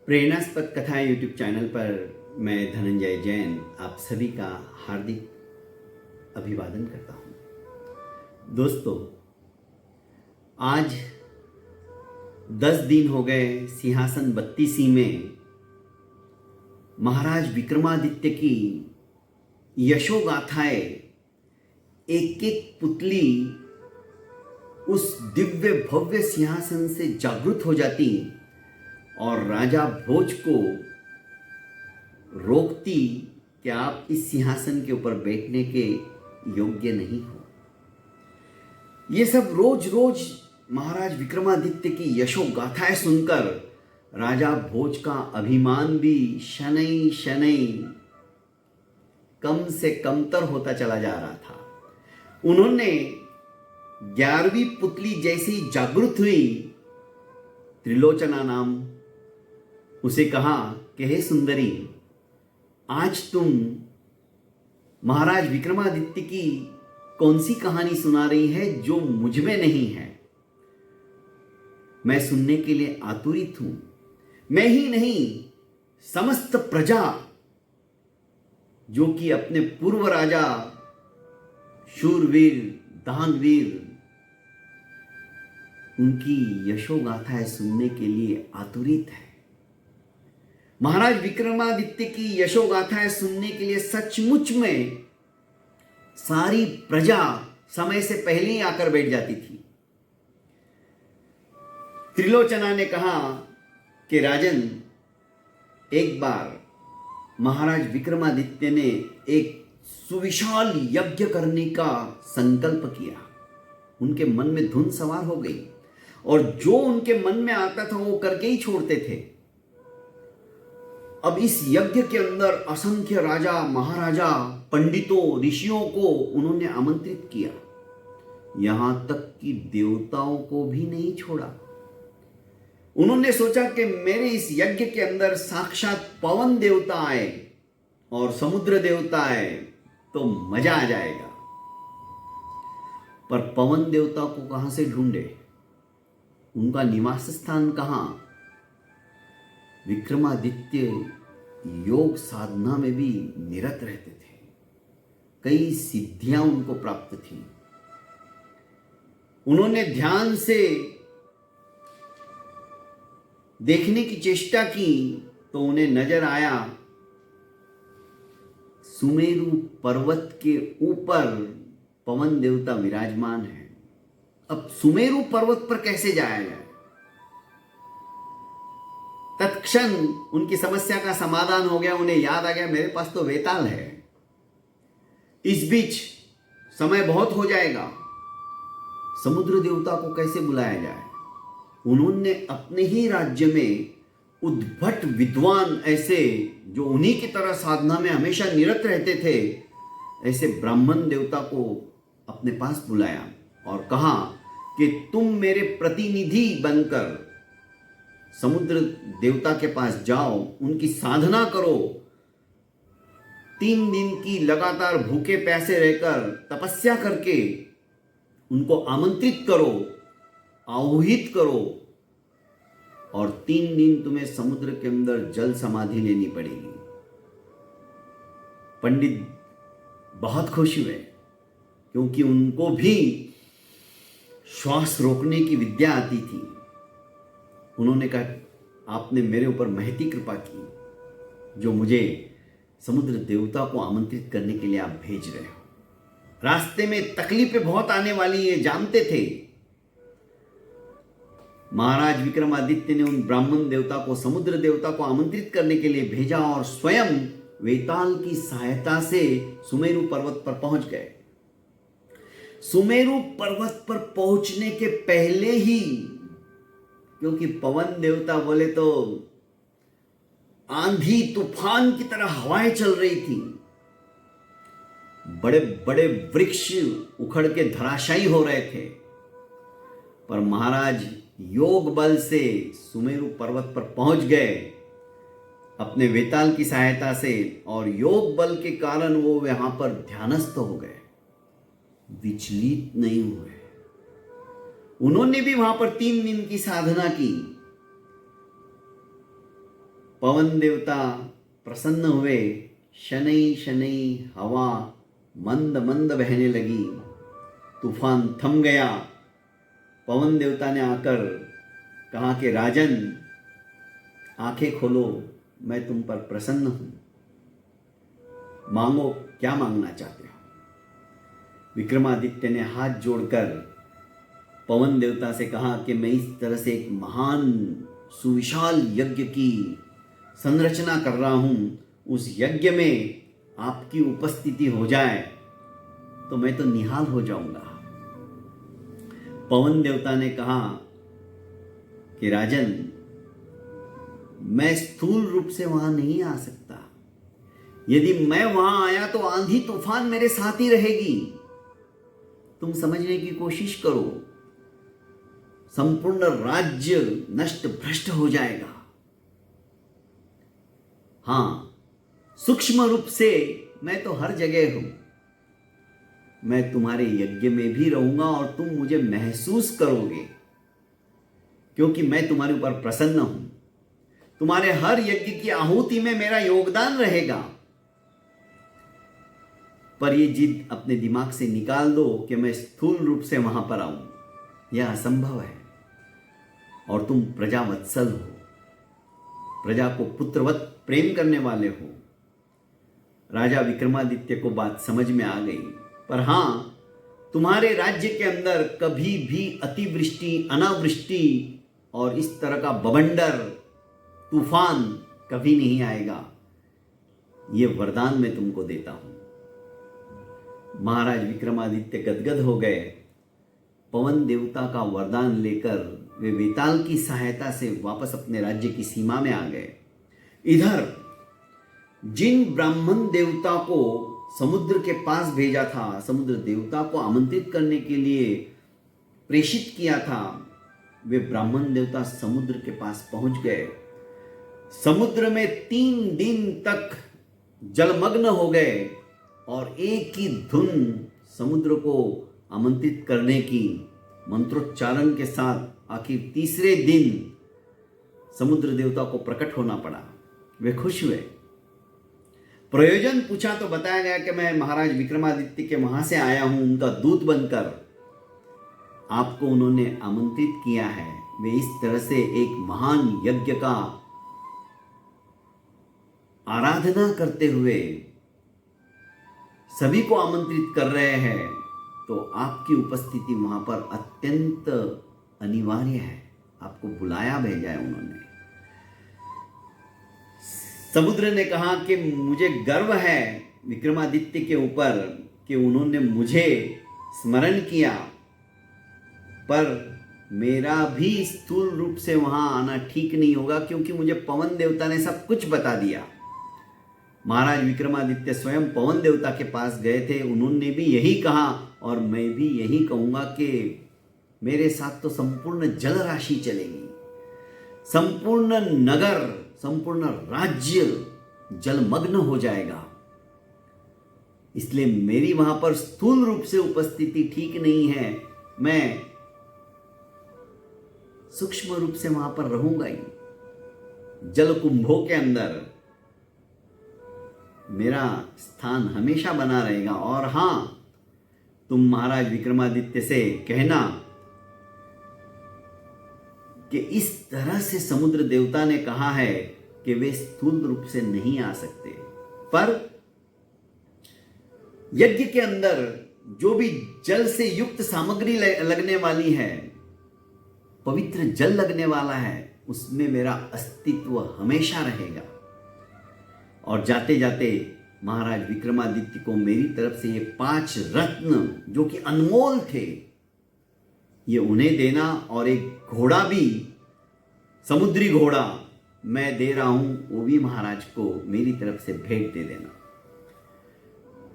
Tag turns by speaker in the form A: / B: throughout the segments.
A: प्रेरणास्पद कथाएं YouTube channel पर मैं धनंजय जैन आप सभी का हार्दिक अभिवादन करता हूं। दोस्तों, आज 10 दिन हो गए सिंहासन 32 में महाराज विक्रमादित्य की यशोगाथाएं एक एक पुतली उस दिव्य भव्य सिंहासन से जागृत हो जाती और राजा भोज को रोकती कि आप इस सिंहासन के ऊपर बैठने के योग्य नहीं हो। ये सब रोज रोज महाराज विक्रमादित्य की यशोगाथाएं सुनकर राजा भोज का अभिमान भी शनै शनै कम से कमतर होता चला जा रहा था। उन्होंने 11वीं पुतली जैसी जागृत हुई त्रिलोचना नाम उसे कहा कि हे सुंदरी, आज तुम महाराज विक्रमादित्य की कौन सी कहानी सुना रही है जो मुझ में नहीं है। मैं सुनने के लिए आतुरित हूं। मैं ही नहीं, समस्त प्रजा जो कि अपने पूर्व राजा शूरवीर दानवीर उनकी यशोगाथाएं सुनने के लिए आतुरित है। महाराज विक्रमादित्य की यशोगाथाएं सुनने के लिए सचमुच में सारी प्रजा समय से पहले ही आकर बैठ जाती थी। त्रिलोचना ने कहा कि राजन, एक बार महाराज विक्रमादित्य ने एक सुविशाल यज्ञ करने का संकल्प किया। उनके मन में धुन सवार हो गई और जो उनके मन में आता था वो करके ही छोड़ते थे। अब इस यज्ञ के अंदर असंख्य राजा महाराजा पंडितों ऋषियों को उन्होंने आमंत्रित किया, यहां तक कि देवताओं को भी नहीं छोड़ा। उन्होंने सोचा कि मेरे इस यज्ञ के अंदर साक्षात पवन देवता आए और समुद्र देवता आए तो मजा आ जाएगा। पर पवन देवता को कहां से ढूंढे, उनका निवास स्थान कहां। विक्रमादित्य योग साधना में भी निरत रहते थे, कई सिद्धियां उनको प्राप्त थी। उन्होंने ध्यान से देखने की चेष्टा की तो उन्हें नजर आया सुमेरु पर्वत के ऊपर पवन देवता विराजमान है। अब सुमेरु पर्वत पर कैसे जाया जाए। तत्क्षण उनकी समस्या का समाधान हो गया। उन्हें याद आ गया, मेरे पास तो वेताल है, इस बीच समय बहुत हो जाएगा, समुद्र देवता को कैसे बुलाया जाए। उन्होंने अपने ही राज्य में उद्भट विद्वान, ऐसे जो उन्हीं की तरह साधना में हमेशा निरत रहते थे, ऐसे ब्राह्मण देवता को अपने पास बुलाया और कहा कि तुम मेरे प्रतिनिधि बनकर समुद्र देवता के पास जाओ, उनकी साधना करो, 3 दिन की लगातार भूखे प्यासे रहकर तपस्या करके उनको आमंत्रित करो, आह्वाहित करो और 3 दिन तुम्हें समुद्र के अंदर जल समाधि लेनी पड़ेगी। पंडित बहुत खुश हुए क्योंकि उनको भी श्वास रोकने की विद्या आती थी। उन्होंने कहा, आपने मेरे ऊपर महती कृपा की जो मुझे समुद्र देवता को आमंत्रित करने के लिए आप भेज रहे हो। रास्ते में तकलीफें बहुत आने वाली है, जानते थे। महाराज विक्रमादित्य ने उन ब्राह्मण देवता को समुद्र देवता को आमंत्रित करने के लिए भेजा और स्वयं वेताल की सहायता से सुमेरु पर्वत पर पहुंच गए। सुमेरु पर्वत पर पहुंचने के पहले ही, क्योंकि पवन देवता बोले तो आंधी तूफान की तरह हवाएं चल रही थी, बड़े बड़े वृक्ष उखड़ के धराशायी हो रहे थे, पर महाराज योग बल से सुमेरु पर्वत पर पहुंच गए अपने वेताल की सहायता से और योग बल के कारण वो वहां पर ध्यानस्थ हो गए, विचलित नहीं हुए। उन्होंने भी वहां पर 3 दिन की साधना की। पवन देवता प्रसन्न हुए। शनै शनै हवा मंद मंद बहने लगी, तूफान थम गया। पवन देवता ने आकर कहा कि राजन, आंखें खोलो, मैं तुम पर प्रसन्न हूं, मांगो, क्या मांगना चाहते हो। विक्रमादित्य ने हाथ जोड़कर पवन देवता से कहा कि मैं इस तरह से एक महान सुविशाल यज्ञ की संरचना कर रहा हूं, उस यज्ञ में आपकी उपस्थिति हो जाए तो मैं तो निहाल हो जाऊंगा। पवन देवता ने कहा कि राजन, मैं स्थूल रूप से वहां नहीं आ सकता। यदि मैं वहां आया तो आंधी तूफान मेरे साथ ही रहेगी। तुम समझने की कोशिश करो, संपूर्ण राज्य नष्ट भ्रष्ट हो जाएगा। हां, सूक्ष्म रूप से मैं तो हर जगह हूं। मैं तुम्हारे यज्ञ में भी रहूंगा और तुम मुझे महसूस करोगे, क्योंकि मैं तुम्हारे ऊपर प्रसन्न हूं। तुम्हारे हर यज्ञ की आहुति में मेरा योगदान रहेगा। पर यह जिद अपने दिमाग से निकाल दो कि मैं स्थूल रूप से वहां पर आऊं, यह असंभव है। और तुम प्रजावत्सल हो, प्रजा को पुत्रवत प्रेम करने वाले हो। राजा विक्रमादित्य को बात समझ में आ गई। पर हां, तुम्हारे राज्य के अंदर कभी भी अतिवृष्टि, अनावृष्टि और इस तरह का बवंडर, तूफान कभी नहीं आएगा। यह वरदान मैं तुमको देता हूं। महाराज विक्रमादित्य गदगद हो गए। पवन देवता का वरदान लेकर वे वेताल की सहायता से वापस अपने राज्य की सीमा में आ गए। इधर जिन ब्राह्मण देवता को समुद्र के पास भेजा था, समुद्र देवता को आमंत्रित करने के लिए प्रेषित किया था, वे ब्राह्मण देवता समुद्र के पास पहुंच गए। समुद्र में 3 दिन तक जलमग्न हो गए और एक ही धुन समुद्र को आमंत्रित करने की मंत्रोच्चारण के साथ आखिर तीसरे दिन समुद्र देवता को प्रकट होना पड़ा। वे खुश हुए। प्रयोजन पूछा तो बताया गया कि मैं महाराज विक्रमादित्य के वहां से आया हूं, उनका दूत बनकर। आपको उन्होंने आमंत्रित किया है। वे इस तरह से एक महान यज्ञ का आराधना करते हुए सभी को आमंत्रित कर रहे हैं, तो आपकी उपस्थिति वहां पर अत्यंत अनिवार्य है। आपको बुलाया भेजा है उन्होंने। समुद्र ने कहा कि मुझे गर्व है विक्रमादित्य के ऊपर कि उन्होंने मुझे स्मरण किया, पर मेरा भी स्थूल रूप से वहां आना ठीक नहीं होगा, क्योंकि मुझे पवन देवता ने सब कुछ बता दिया। महाराज विक्रमादित्य स्वयं पवन देवता के पास गए थे। उन्होंने भी यही कहा और मैं भी यही कहूंगा कि मेरे साथ तो संपूर्ण जल राशि चलेगी। संपूर्ण नगर, संपूर्ण राज्य जलमग्न हो जाएगा। इसलिए मेरी वहां पर स्थूल रूप से उपस्थिति ठीक नहीं है। मैं सूक्ष्म रूप से वहां पर रहूंगा ही। जल कुंभों के अंदर मेरा स्थान हमेशा बना रहेगा। और हां, तुम महाराज विक्रमादित्य से कहना कि इस तरह से समुद्र देवता ने कहा है कि वे स्थूल रूप से नहीं आ सकते, पर यज्ञ के अंदर जो भी जल से युक्त सामग्री लगने वाली है, पवित्र जल लगने वाला है, उसमें मेरा अस्तित्व हमेशा रहेगा। और जाते जाते महाराज विक्रमादित्य को मेरी तरफ से ये 5 रत्न जो कि अनमोल थे, ये उन्हें देना, और एक घोड़ा भी, समुद्री घोड़ा मैं दे रहा हूं, वो भी महाराज को मेरी तरफ से भेंट दे देना।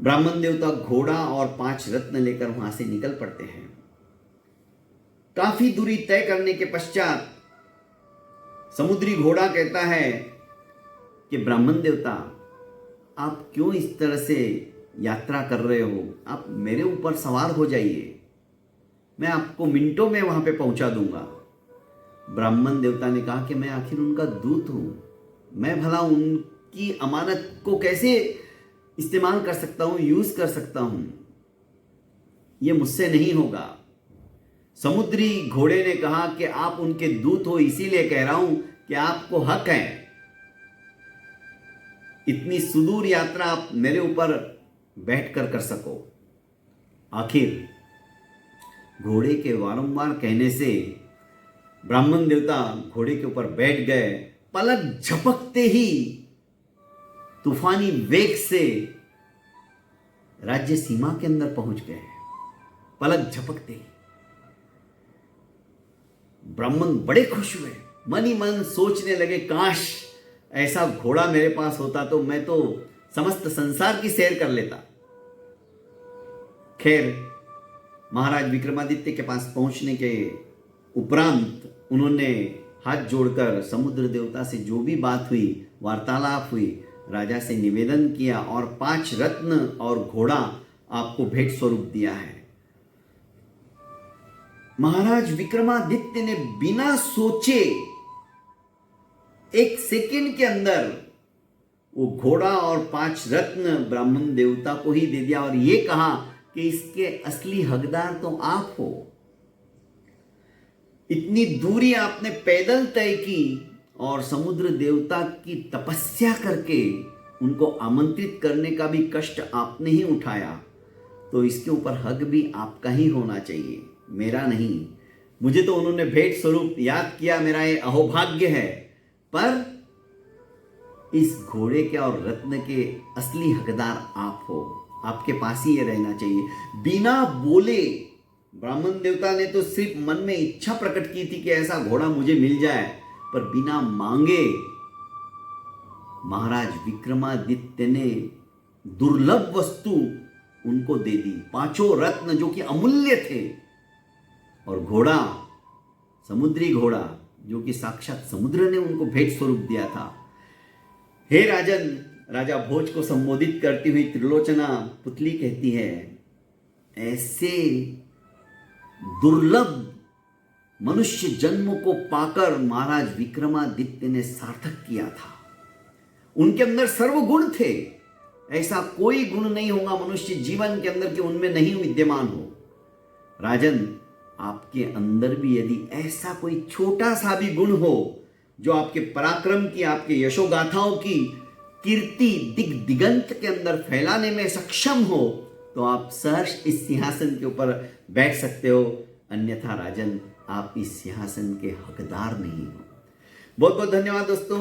A: ब्राह्मण देवता घोड़ा और 5 रत्न लेकर वहां से निकल पड़ते हैं। काफी दूरी तय करने के पश्चात समुद्री घोड़ा कहता है कि ब्राह्मण देवता, आप क्यों इस तरह से यात्रा कर रहे हो? आप मेरे ऊपर सवार हो जाइए, मैं आपको मिनटों में वहां पे पहुंचा दूंगा। ब्राह्मण देवता ने कहा कि मैं आखिर उनका दूत हूं, मैं भला उनकी अमानत को कैसे इस्तेमाल कर सकता हूं, यूज कर सकता हूं? यह मुझसे नहीं होगा। समुद्री घोड़े ने कहा कि आप उनके दूत हो, इसीलिए कह रहा हूं कि आपको हक है। इतनी सुदूर यात्रा आप मेरे ऊपर बैठकर कर सको। आखिर घोड़े के वारंवार कहने से ब्राह्मण देवता घोड़े के ऊपर बैठ गए। पलक झपकते ही तूफानी वेग से राज्य सीमा के अंदर पहुंच गए। पलक झपकते ही ब्राह्मण बड़े खुश हुए, मन ही मन सोचने लगे, काश ऐसा घोड़ा मेरे पास होता तो मैं तो समस्त संसार की सैर कर लेता। खैर, महाराज विक्रमादित्य के पास पहुंचने के उपरांत उन्होंने हाथ जोड़कर समुद्र देवता से जो भी बात हुई, वार्तालाप हुई, राजा से निवेदन किया और 5 रत्न और घोड़ा आपको भेंट स्वरूप दिया है। महाराज विक्रमादित्य ने बिना सोचे 1 सेकंड के अंदर वो घोड़ा और 5 रत्न ब्राह्मण देवता को ही दे दिया और ये कहा कि इसके असली हकदार तो आप हो। इतनी दूरी आपने पैदल तय की और समुद्र देवता की तपस्या करके उनको आमंत्रित करने का भी कष्ट आपने ही उठाया, तो इसके ऊपर हक भी आपका ही होना चाहिए, मेरा नहीं। मुझे तो उन्होंने भेंट स्वरूप याद किया, मेरा ये अहोभाग्य है, पर इस घोड़े के और रत्न के असली हकदार आप हो, आपके पास ही ये रहना चाहिए। बिना बोले ब्राह्मण देवता ने तो सिर्फ मन में इच्छा प्रकट की थी कि ऐसा घोड़ा मुझे मिल जाए, पर बिना मांगे महाराज विक्रमादित्य ने दुर्लभ वस्तु उनको दे दी, 5 रत्न जो कि अमूल्य थे, और घोड़ा, समुद्री घोड़ा जो कि साक्षात समुद्र ने उनको भेंट स्वरूप दिया था। हे राजन, राजा भोज को संबोधित करती हुई त्रिलोचना पुतली कहती है, ऐसे दुर्लभ मनुष्य जन्म को पाकर महाराज विक्रमादित्य ने सार्थक किया था। उनके अंदर सर्वगुण थे, ऐसा कोई गुण नहीं होगा मनुष्य जीवन के अंदर कि उनमें नहीं विद्यमान हो। राजन, आपके अंदर भी यदि ऐसा कोई छोटा सा भी गुण हो जो आपके पराक्रम की, आपके यशोगाथाओं की कीर्ति दिग दिगंत के अंदर फैलाने में सक्षम हो, तो आप सहर्ष इस सिंहासन के ऊपर बैठ सकते हो, अन्यथा राजन आप इस सिंहासन के हकदार नहीं हो। बहुत बहुत धन्यवाद दोस्तों।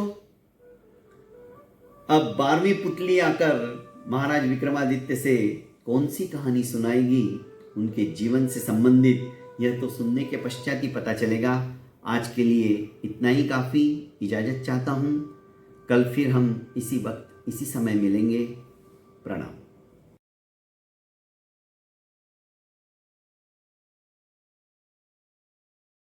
A: अब 12वीं पुतली आकर महाराज विक्रमादित्य से कौन सी कहानी सुनाएगी उनके जीवन से संबंधित, यह तो सुनने के पश्चात ही पता चलेगा। आज के लिए इतना ही काफ़ी, इजाज़त चाहता हूँ। कल फिर हम इसी वक्त इसी समय मिलेंगे। प्रणाम।